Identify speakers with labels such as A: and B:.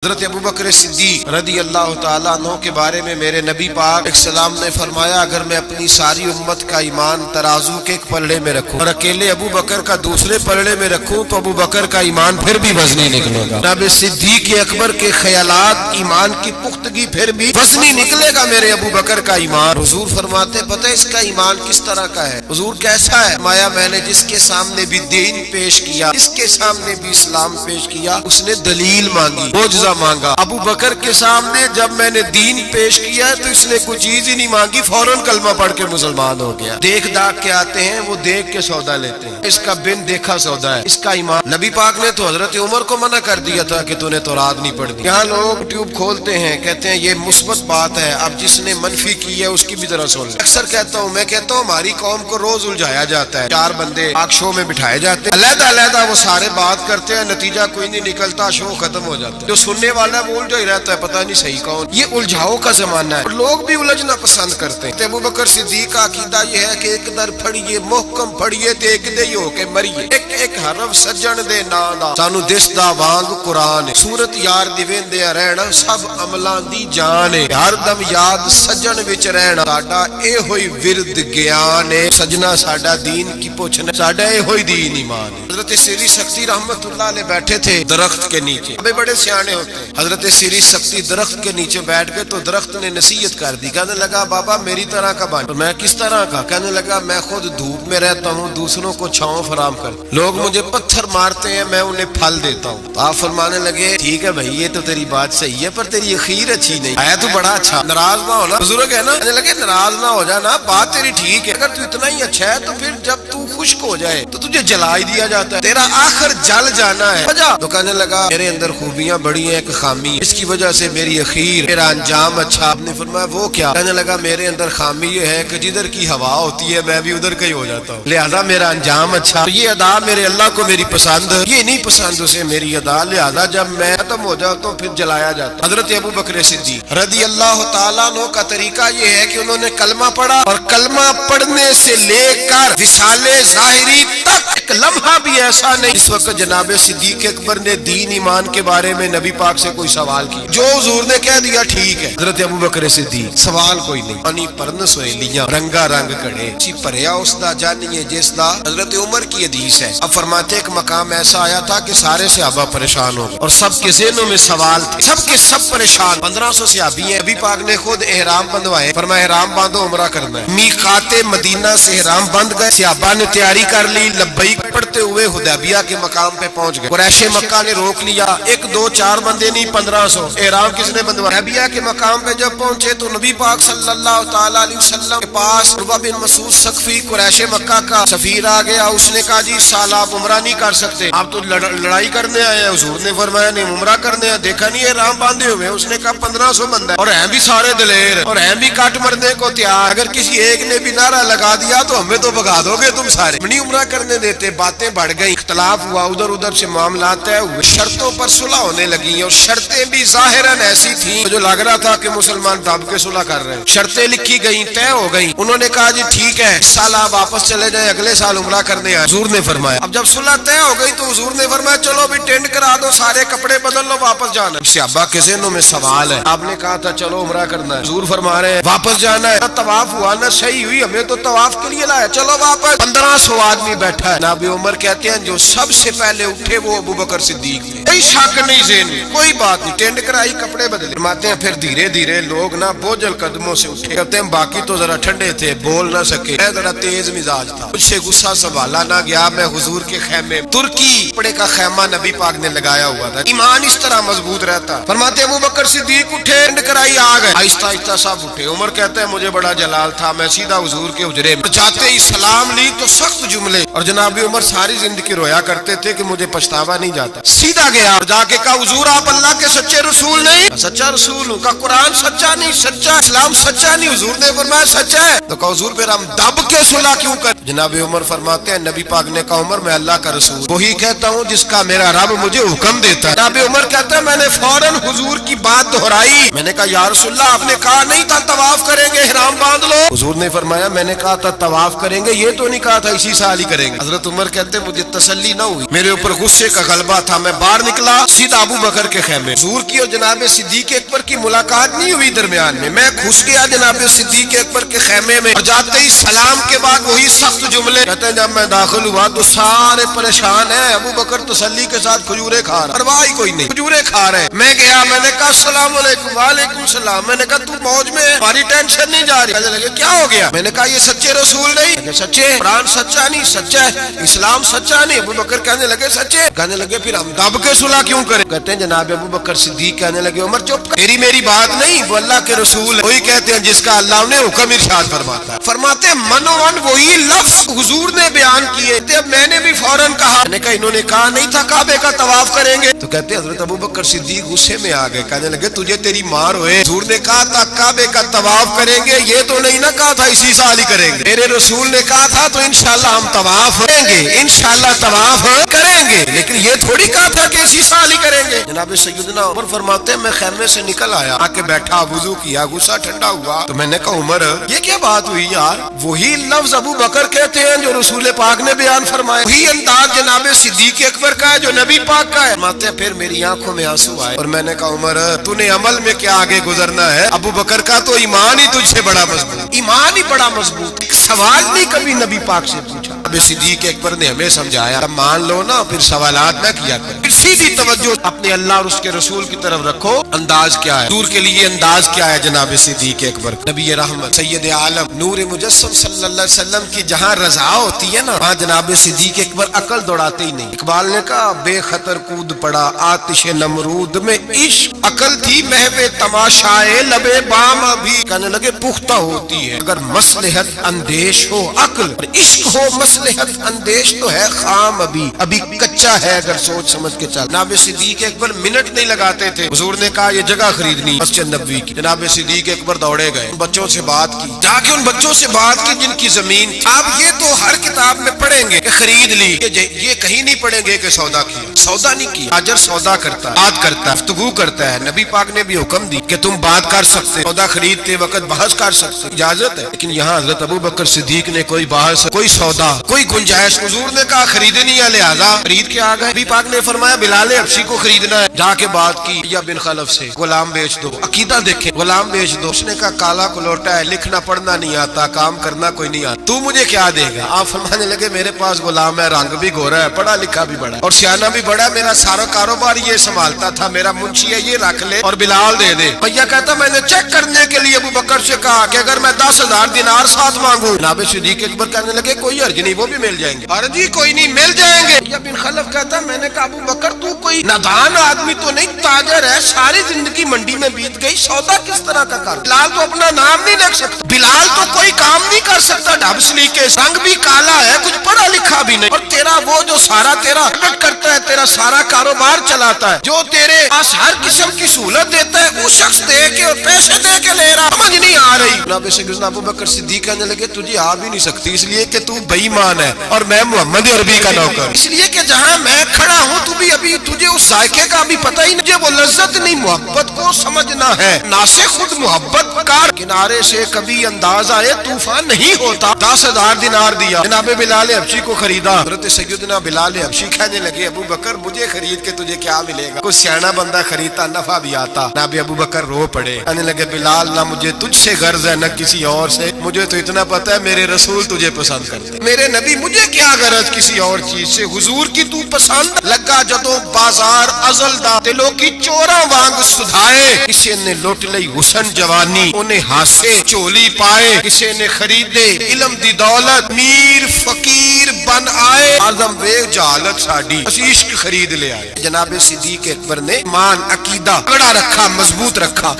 A: حضرت ابو بکر صدیق رضی اللہ تعالیٰ عنہ کے بارے میں میرے نبی پاک السلام نے فرمایا، اگر میں اپنی ساری امت کا ایمان ترازو کے ایک پلڑے میں رکھوں اور اکیلے ابو بکر کا دوسرے پلڑے میں رکھوں تو ابو بکر کا ایمان پھر بھی وزنی نکلے گا۔ جناب صدیق اکبر کے خیالات ایمان کی پختگی پھر بھی وزنی نکلے گا میرے ابو بکر کا ایمان۔ حضور فرماتے پتہ اس کا ایمان کس طرح کا ہے؟ حضور کیسا ہے؟ فرمایا میں نے جس کے سامنے بھی دین پیش کیا، اس کے سامنے بھی اسلام پیش کیا، اس نے دلیل مانگی، معجزہ مانگا۔ ابو بکر کے سامنے جب میں نے دین پیش کیا تو اس نے کوئی چیز ہی نہیں مانگی، فوراً کلمہ پڑھ کے مسلمان ہو گیا۔ دیکھ داکھ کے آتے ہیں، وہ دیکھ کے سودا لیتے ہیں، اس کا بن دیکھا سودا ہے، اس کا ایمان۔ نبی پاک نے تو حضرت عمر کو منع کر دیا تھا کہ تو نے تورات نہیں پڑھ دی۔ یہاں لوگ ٹیوب کھولتے ہیں، کہتے ہیں یہ مثبت بات ہے، اب جس نے منفی کی ہے اس کی بھی ذرا سن لیں۔ اکثر کہتا ہوں، میں کہتا ہوں ہماری قوم کو روز الجھایا جاتا ہے، چار بندے ٹاک شو میں بٹھائے جاتے ہیں، علیحدہ علیحدہ وہ سارے بات کرتے ہیں، نتیجہ کوئی نہیں نکلتا، شو ختم ہو جاتا ہے۔ جو سننے والا وہ الجھا ہی رہتا ہے، پتہ نہیں صحیح کون۔ یہ الجھاؤ کا زمانہ ہے، لوگ بھی الجھنا پسند کرتے ہیں۔ ابو بکر صدیق کا عقیدہ یہ ہے کہ ایک در پھڑیے محکم پھڑیے تے ایک دے ہو کے مریے، ایک ایک حرف سجن دے نا دا سانو دس دا وانگ قرآن، سورت یار دی ویندے رہنا سب عملاں دی جان ہے، ہر دم یاد سجن وچ رہنا ساڈا اے ہوئی ورد گیان ہے، سجنا ساڈا دین کی پوچھنا ساڈا اے ہوئی دین ایمان ہے۔ حضرت سری سختی رحمت اللہ علیہ بیٹھے تھے درخت کے نیچے، بڑے سیانے ہوتے ہیں۔ حضرت سری سختی درخت کے نیچے بیٹھ گئے تو درخت نے نصیحت کر دی، کہنے لگا بابا میری طرح کا بن۔ میں کس طرح کا؟ کہنے لگا میں خود دھوپ میں رہتا ہوں، دوسروں کو چھاؤں فراہم کر، لوگ مجھے پتھر مارتے ہیں میں انہیں پھل دیتا ہوں۔ آپ فرمانے لگے ٹھیک ہے بھائی یہ تو تیری بات صحیح ہے، پر تیری اخیر اچھی نہیں ہے، تو بڑا اچھا، ناراض نہ ہونا بزرگ ہے نا۔ کہنے لگے ناراض نہ ہو جانا، بات تیری ٹھیک ہے، اگر تو اتنا ہی اچھا ہے تو پھر جب تو خشک ہو جائے تو تجھے جلا ہی دیا جاتا ہے، تیرا آخر جل جانا ہے۔ تو کہنے لگا میرے اندر خوبیاں بڑی ہیں، ایک خامی ہے، اس کی وجہ سے میری اخیر میرا انجام اچھا۔ آپ نے فرمایا وہ کیا؟ کہنے لگا میرے اندر خامی یہ ہے کہ جدھر کی ہوا ہوتی ہے میں بھی ادھر کا ہی ہو جاتا ہوں، لہذا میرا انجام اچھا۔ تو یہ ادا میرے اللہ کو میری پسند، یہ نہیں پسند اسے میری ادا، لہذا جب میں ختم ہو جاتا ہوں پھر جلایا جاتا۔ حضرت ابو بکر صدیق رضی اللہ تعالیٰ عنہ کا طریقہ یہ ہے کہ انہوں نے کلمہ پڑھا اور کلمہ پڑھنے سے لے کر وصال ظاہری تک ایک لمحہ بھی ایسا نہیں اس وقت جناب صدیق اکبر نے دین ایمان کے بارے میں نبی پاک سے کوئی سوال کیا، جو حضور نے کہہ دیا ٹھیک ہے۔ حضرت ابو بکر صدیق سوال کوئی نہیں، پانی پرن سویلیاں رنگا رنگ کڑے چی پریا اس دا جانیے جس دا۔ حضرت عمر کی حدیث ہے، اب فرماتے ایک مقام ایسا آیا تھا کہ سارے صحابہ پریشان ہو گئے اور سب کے ذہنوں میں سوال تھے، سب کے سب پریشان۔ 1500 صحابی ہیں، نبی پاک نے خود احرام بندوائے، فرمایا احرام باندھو عمرہ کرنا ہے۔ میقات مدینہ سے احرام بندھ گئے، صحابہ نے تیاری کر لی، لبیک پڑھتے ہوئے حدیبیہ کے مقام پہ پہنچ گئے۔ قریش مکہ نے روک لیا، ایک دو چار بندے نہیں 1500 احرام کس نے بندھوایا؟ حدیبیہ کے مقام پہ جب پہنچے تو نبی پاک صلی اللہ تعالیٰ علیہ وسلم کے پاس عروہ بن مسعود ثقفی قریش مکہ کا سفیر آ گیا، اس نے کہا جی اس سال آپ عمرہ نہیں کر سکتے، آپ تو لڑائی کرنے آئے ہیں۔ حضور نے فرمایا نہیں عمرہ کرنے ہیں، دیکھا نہیں احرام باندھے ہوئے؟ اس نے کہا 1500 بندہ اور ہیں بھی سارے دلیر اور ہیں بھی کٹ مرنے کو تیار، اگر کسی ایک نے بھی نعرہ لگا دیا تو ہمیں تو بھگا دو گے تم سارے، نہیں عمرہ کرنے دیتے۔ باتیں بڑھ گئی، اختلاف ہوا، ادھر ادھر سے معاملات طے ہوئے، شرطوں پر صلح ہونے لگی اور شرطیں بھی ظاہراً ایسی تھیں جو لگ رہا تھا کہ مسلمان دب کے صلح کر رہے ہیں۔ شرطیں لکھی گئیں، طے ہو گئیں، انہوں نے کہا جی ٹھیک ہے اس سال آپ واپس چلے جائیں، اگلے سال عمرہ کرنے آئے۔ حضور نے فرمایا اب جب صلح طے ہو گئی تو حضور نے فرمایا چلو بھی ٹینٹ کرا دو، سارے کپڑے بدل لو، واپس جانا ہے۔ صحابہ کے ذہنوں میں سوال ہے، آپ نے کہا تھا چلو عمرہ کرنا ہے، حضور فرما رہے ہیں واپس جانا ہے، نہ طواف ہوا نہ صحیح ہوئی، ہمیں تو طواف کے لیے لایا، چلو واپس۔ 1500 آدمی بیٹھا ہے، نبی عمر کہتے ہیں جو سب سے پہلے اٹھے وہ ابو بکر صدیق تھے، کوئی شک نہیں ذہن میں، کوئی بات نہیں، ٹینٹ کرائی کپڑے بدلے۔ فرماتے ہیں پھر دھیرے دھیرے لوگ نا بوجھل قدموں سے اٹھے، کہتے ہیں باقی تو ذرا ٹھنڈے تھے بول نہ سکے، میں ذرا تیز مزاج تھا، مجھ سے غصہ سنبھالا نہ گیا، میں حضور کے خیمے ترکی کپڑے کا خیمہ نبی پاک نے لگایا ہوا تھا، ایمان اس طرح مضبوط رہتا۔ فرماتے ابو بکر صدیق اٹھے، ٹینٹ کرائی آ گئے، آہستہ آہستہ سب اٹھے۔ عمر کہتے ہیں مجھے بڑا جلال تھا، میں سیدھا حضور کے حجرے میں جاتے ہی سلام لی تو سخت جملے، اور جناب عمر ساری زندگی رویا کرتے تھے کہ مجھے پچھتاوا نہیں جاتا۔ سیدھا گیا اور جا کے کہا حضور آپ اللہ کے سچے رسول نہیں؟ سچا رسول ہوں۔ کا قرآن سچا نہیں؟ سچا۔ اسلام سچا نہیں؟ حضور نے فرمایا سچا ہے۔ تو کہا حضور پھر ہم دب کے صلح کیوں کر؟ جناب عمر فرماتے ہیں نبی پاک نے کہا عمر میں اللہ کا رسول وہی کہتا ہوں جس کا میرا رب مجھے حکم دیتا ہے۔ جناب عمر کہتے ہیں میں نے فوراً حضور کی بات دہرائی، میں نے کہا یا رسول اللہ آپ نے کہا نہیں تھا طواف کریں گے احرام باندھ لو؟ حضور نے فرمایا میں نے کہا تھا طواف کریں گے، یہ تو نہیں کہا تھا اسی سال ہی کریں گے۔ حضرت عمر کہتے ہیں مجھے تسلی نہ ہوئی، میرے اوپر غصے کا غلبہ تھا، میں باہر نکلا، سیدھا ابو بکر کے خیمے. حضور کی اور جناب صدیق اکبر کی ملاقات نہیں ہوئی درمیان میں گھس گیا جناب صدیق اکبر کے خیمے میں, اور جاتے ہی سلام کے بعد وہی سخت جملے. کہتے ہیں جب میں داخل ہوا تو سارے پریشان ہیں, ابو بکر تسلی کے ساتھ کھجورے کھا رہا, پرواہ ہی کوئی نہیں, کھجورے کھا رہے. میں گیا, میں نے کہا السلام علیکم. وعلیکم السلام. میں نے کہا تو موج میں ہے, ہماری ٹینشن نہیں جا رہی. کہنے لگے کیا ہو گیا؟ میں نے کہا یہ سچے رسول نہیں. سچے قرآن سچا نہیں, سچا ہے اسلام سچا نہیں. ابو بکر کہنے لگے سچے. کہنے لگے پھر ہم دب کے صلح کیوں کریں؟ کہتے ہیں جناب ابو بکر صدیق کہنے لگے عمر چپ کر, تیری میری بات نہیں, وہ اللہ کے رسول ہے. وہی کہتے ہیں جس کا اللہ نے حکم ارشاد فرماتا ہے. فرماتے منوان وہی لفظ حضور نے بیان کیے تھے. اب میں نے بھی فوراً کہا, میں نے کہا انہوں نے کہا نہیں تھا کعبے کا طواف کریں گے. تو کہتے ہیں حضرت ابو بکر صدیق غصے میں آ گئے. کہنے لگے تجھے تیری مار ہوئے, حضور نے کہا تھا کعبے کا طواف کریں گے, یہ تو نہیں نہ کہا تھا اسی سال ہی کریں گے. میرے رسول نے کہا تھا تو انشاءاللہ ہم طواف کریں گے, انشاءاللہ طواف کریں گے, لیکن یہ تھوڑی کہا تھا کہ اسی سال ہی کریں گے. جناب سیدنا عمر فرماتے ہیں میں خیمے سے نکل آیا, آ کے بیٹھا, وضو کیا, غصہ ٹھنڈا ہوا. تو میں نے کہا عمر یہ کیا بات ہوئی یار؟ وہی لفظ ابو بکر کہتے ہیں جو رسول پاک نے بیان فرمائے, وہی انداز جناب صدیق اکبر کا ہے جو نبی پاک کا ہے. فرماتے ہیں پھر میری آنکھوں میں آنسو آئے, اور میں نے کہا عمر تو نے عمل میں کیا آگے گزرنا ہے؟ ابو بکر کا تو ایمان ہی تجھ سے بڑا مضبوط, ایمان ہی بڑا مضبوط. ایک سوال نہیں کبھی نبی پاک سے پوچھا. اب صدیق اکبر نے ہمیں سمجھایا مان لو نا, پھر سوالات نہ کیا کرو, سیدھی توجہ اپنے اللہ اور اس کے رسول کی طرف رکھو. انداز کیا ہے دور کے لیے, انداز کیا ہے جناب صدیق اکبر؟ نبی رحمت سید عالم نور مجسم صلی اللہ علیہ وسلم کی جہاں رضا ہوتی ہے نا, وہاں جناب صدیق اکبر عقل دوڑاتے ہی نہیں. اقبال نے کہا بے خطر کود پڑا آتش نمرود میں, عشق عقل تھی محو تماشائے لبے بام ابھی. کہنے لگے پختہ ہوتی ہے اگر مصلحت اندیش ہو عقل, اور عشق ہو مصلحت اندیش تو ہے خام ابھی, ابھی کچا ہے اگر سوچ سمجھ کے چل. جناب صدیق اکبر منٹ نہیں لگاتے تھے. حضور نے کہا یہ جگہ خریدنی مسجد نبوی کی. جناب صدیق اکبر دوڑے گئے, بچوں سے بات کی, جا کے ان بچوں سے بات کی جن کی زمین. اب یہ تو ہر کتاب میں پڑھیں گے کہ خرید لی, یہ کہیں نہیں پڑھیں گے کہ سودا کیا. سودا نہیں کیا, تاجر سودا کرتا ہے, بات کرتا ہے, گفتگو کرتا ہے. نبی پاک نے بھی حکم دی کہ تم بات کر سکتے, سودا خریدتے وقت بحث کر سکتے, اجازت ہے. لیکن یہاں حضرت ابو بکر صدیق نے کوئی بحث, کوئی سودا, کوئی گنجائش. حضور نے کہا خریدنی ہے, لہذا خرید کے آ گئے. نبی پاک نے فرمایا بلال حبشی کو خریدنا ہے, جا کے بات کی یا بن خلف سے غلام بیچ دو. عقیدہ دیکھیں, غلام بیچ دو. اس نے کہا کالا کلوٹا ہے, لکھنا پڑھنا نہیں آتا, کام کرنا کوئی نہیں آتا, تو مجھے کیا دے گا؟ آپ فرمانے لگے میرے پاس غلام ہے, رنگ بھی گورا ہے, پڑھا لکھا بھی بڑا ہے, اور سیانہ بھی بڑا ہے, میرا سارا کاروبار یہ سنبھالتا تھا, میرا منشی ہے, یہ رکھ لے اور بلال دے دے. بھیا کہتا میں نے چیک کرنے کے لیے ابو بکر سے کہا کہ اگر میں 10,000 دینار ساتھ مانگوں. جناب صدیق اکبر کہنے لگے کوئی حرج نہیں, وہ بھی مل جائیں گے. حرج ہی کوئی نہیں, مل جائیں گے. یا بن خلف کہتا میں نے کہا ابو بکر تو کوئی نادان آدمی تو نہیں, تاجر ہے, ساری زندگی منڈی میں بیت گئی, سودا کس طرح کا کر؟ بلال تو اپنا نام نہیں رکھ سکتا, بلال تو کوئی کام نہیں کر سکتا, ڈھبسلی کے رنگ بھی کالا ہے, کچھ پڑھا لکھا بھی نہیں, اور تیرا وہ جو سارا تیرا خدمت کرتا ہے, تیرا سارا کاروبار چلاتا ہے, جو تیرے پاس ہر قسم کی سہولت دیتا ہے, وہ شخص دے کے اور پیسے دے کے لے رہا, سمجھ نہیں آ رہی. جناب سیدنا ابو بکر صدیق کہنے لگے تجھے آ بھی نہیں سکتی, اس لیے کہ تو بے ایمان ہے اور میں محمد عربی کا نوکر, اس لیے کہ جہاں میں کھڑا ہوں تو بھی ابھی تجھے اس ذائقے کا بھی پتہ ہی نہیں, مجھے وہ لذت نہیں, محبت کو سمجھنا ہے. ناسے خود محبت کار کنارے سے کبھی انداز آئے طوفان نہیں ہوتا. 10,000 دینار دیا, جناب بلال حبشی کو خریدا. حضرت سیدنا بلال حبشی کہنے لگے ابو بکر مجھے خرید کے تجھے کیا ملے گا, کوئی سیانا بندہ خریدتا نفع بھی آتا. جناب ابو بکر رو پڑے, کہنے لگے بلال نہ مجھے تجھ سے غرض ہے نہ کسی اور سے, مجھے تو اتنا پتا ہے میرے رسول تجھے پسند کرتے, میرے نبی, مجھے کیا غرض کسی اور چیز سے, حضور کی تو پسند. لگا جدوں بازار ازل دا دلوں کی چوراں وانگ سدھائے, کسی نے لوٹ لئی حسن جوانی, انہیں ہاسے چولی پائے, کسی نے خریدے علم دی دولت, میر فقیر بن آئے, اعظم ویگ جہالت ساڈی, عشق خرید لے آئے. جناب صدیق اکبر نے ایمان عقیدہ کڑا رکھا, مضبوط رکھا.